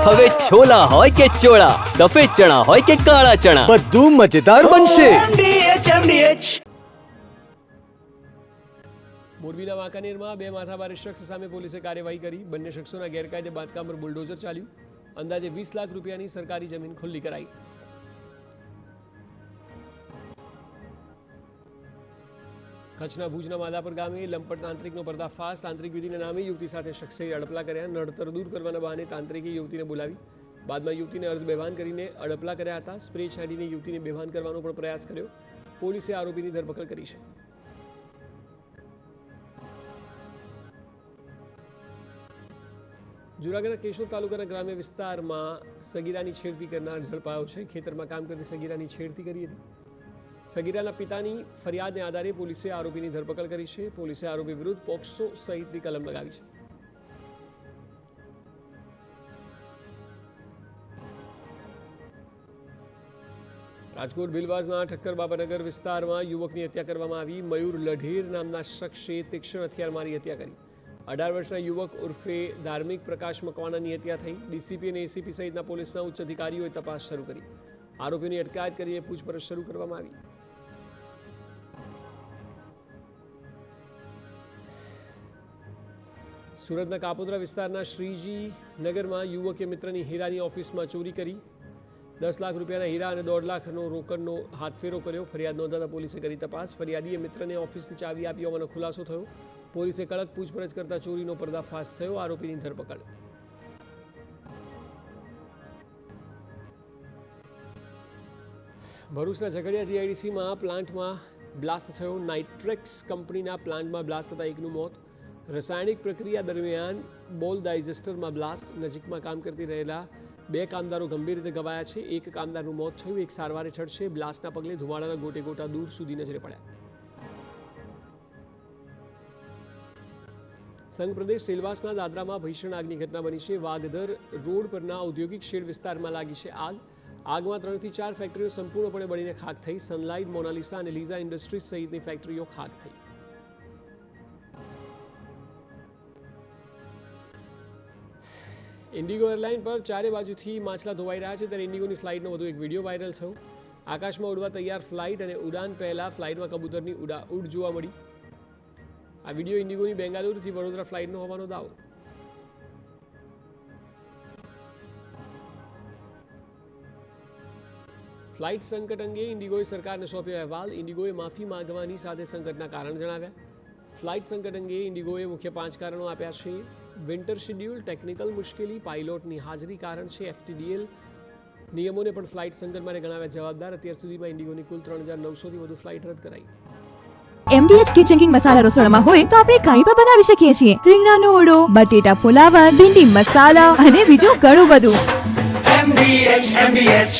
હવે છોલા હોય કે ચોળા, સફેદ ચણા હોય કે કાળા ચણા, બધું મજેદાર બનશે. મોરબીના વાંકાનેરમાં 2 માથાભારે શખ્સ સામે પોલીસે કાર્યવાહી કરી. બંને શખ્સોના ગેરકાયદે બાંધકામ પર બુલડોઝર ચાલ્યું. અંદાજે 20 લાખ રૂપિયાની સરકારી જમીન ખુલ્લી કરાઈ. કચ્છના ભુજના માધાપર ગામે લંપટ તાંત્રિકનો પર્દાફાશ. તાંત્રિક વિધિના નામે યુવતી સાથે શખ્સે અડપલા કર્યા. નડતર દૂર કરવાના બહાને તાંત્રિકે યુવતીને બોલાવી. બાદમાં યુવતીને અર્ધ બેભાન કરીને અડપલા કર્યા હતા. સ્પ્રે છાંટીને યુવતીને બેભાન કરવાનો પણ પ્રયાસ કર્યો. પોલીસે આરોપીની ધરપકડ કરી છે. જૂનાગઢના કેશોદ તાલુકાના ગ્રામ્ય વિસ્તારમાં સગીરાની છેડતી કરનાર ઝડપાયો છે. ખેતરમાં કામ કરતી સગીરાની છેડતી કરી હતી. સગીરાના પિતાની ફરિયાદને આધારે પોલીસે આરોપીની ધરપકડ કરી છે. પોલીસે આરોપી વિરુદ્ધ પોક્સો સહિતની કલમ લગાવી છે. રાજકોટ ભીલવાસના ઠક્કર બાબાનગર વિસ્તારમાં યુવકની હત્યા કરવામાં આવી. મયુર લઢેર નામના શખ્સે તીક્ષ્ણ હથિયાર મારી હત્યા કરી. 18 વર્ષના યુવક ઉર્ફે ધાર્મિક પ્રકાશ મકવાણાની હત્યા થઈ. ડીસીપી અને એસીપી સહિતના પોલીસના ઉચ્ચ અધિકારીઓએ તપાસ શરૂ કરી. આરોપીની અટકાયત કરીને પૂછપરછ શરૂ કરવામાં આવી. સુરતના કાપોદ્રા વિસ્તારના શ્રીજી નગરમાં યુવકે મિત્રની હીરાની ઓફિસમાં ચોરી કરી. 10 લાખ રૂપિયાના હીરા અને 1.5 લાખનો રોકડનો હાથફેરો કર્યો. ફરિયાદ નોંધાતા પોલીસે કરી તપાસ. ફરિયાદીએ મિત્રને ઓફિસની ચાવી આપી હોવાનો ખુલાસો થયો. પોલીસે કડક પૂછપરછ કરતા ચોરીનો પર્દાફાશ થયો. આરોપીની ધરપકડ. ભરૂચના ઝઘડિયા જીઆઈડીસીમાં પ્લાન્ટમાં બ્લાસ્ટ થયો. નાઇટ્રેક્સ કંપનીના પ્લાન્ટમાં બ્લાસ્ટ થતાં એકનું મોત. રાસાયણિક પ્રક્રિયા દરમિયાન બોલ ડાયજેસ્ટરમાં બ્લાસ્ટ. નજીકમાં કામ કરતી રહેલા 2 કામદારો ગંભીર રીતે ઘવાયા છે. એક કામદારનું મોત થયું. એક સારવાર હેઠળ છે. બ્લાસ્ટના પગલે ધુમાડાના ગોટે ગોટા દૂર સુધી નજરે પડ્યા. સંઘ પ્રદેશ સેલવાસના દાદરામાં ભીષણ આગની ઘટના બની છે. વાગધર રોડ પરના ઔદ્યોગિક શેડ વિસ્તારમાં લાગી છે આગ. આગમાં 3 થી 4 ફેક્ટરીઓ સંપૂર્ણપણે બળીને ખાક થઈ. સનલાઇટ, મોનાલિસા અને લીઝા ઇન્ડસ્ટ્રીઝ સહિતની ફેક્ટરીઓ ખાક થઈ. ઇન્ડિગો એરલાઇન પર ચારે બાજુથી માછલા ધોવાઈ રહ્યા છે. ત્યારે ઇન્ડિગોની ફ્લાઇટનો વધુ એક વિડીયો વાયરલ થયો. આકાશમાં ઉડવા તૈયાર ફ્લાઇટ અને ઉડાન પહેલા ફ્લાઇટમાં કબૂતરની ઉડ જોવા મળી. આ વિડીયો ઇન્ડિગોની બેંગાલુરુથી વડોદરા ફ્લાઇટનો હોવાનો દાવો. ફ્લાઇટ સંકટ અંગે ઇન્ડિગોએ સરકારને સોંપ્યો અહેવાલ. ઇન્ડિગોએ માફી માંગવાની સાથે સંકટના કારણ જણાવ્યા. ફ્લાઇટ સંકટ અંગે ઇન્ડિગોએ મુખ્ય 5 કારણો આપ્યા છે. વિન્ટર શેડ્યુલ, ટેકનિકલ મુશ્કેલી, પાયલોટની હાજરી કારણ છે. FTDL નિયમોને પણ ફ્લાઇટ સંકટ માટે ગણાવ્યા જવાબદાર. અત્યાર સુધીમાં ઇન્ડિગોની કુલ 3900થી વધુ ફ્લાઇટ રદ કરાઈ. MDH કિચન કિંગ મસાલા રસોડામાં હોય તો આપણે કંઈ પણ બનાવી શકીએ છીએ. રીંગણાનો ઓળો, બટેટા ફુલાવર, ભીંડી મસાલા અને બીજું ઘણું બધું. MDH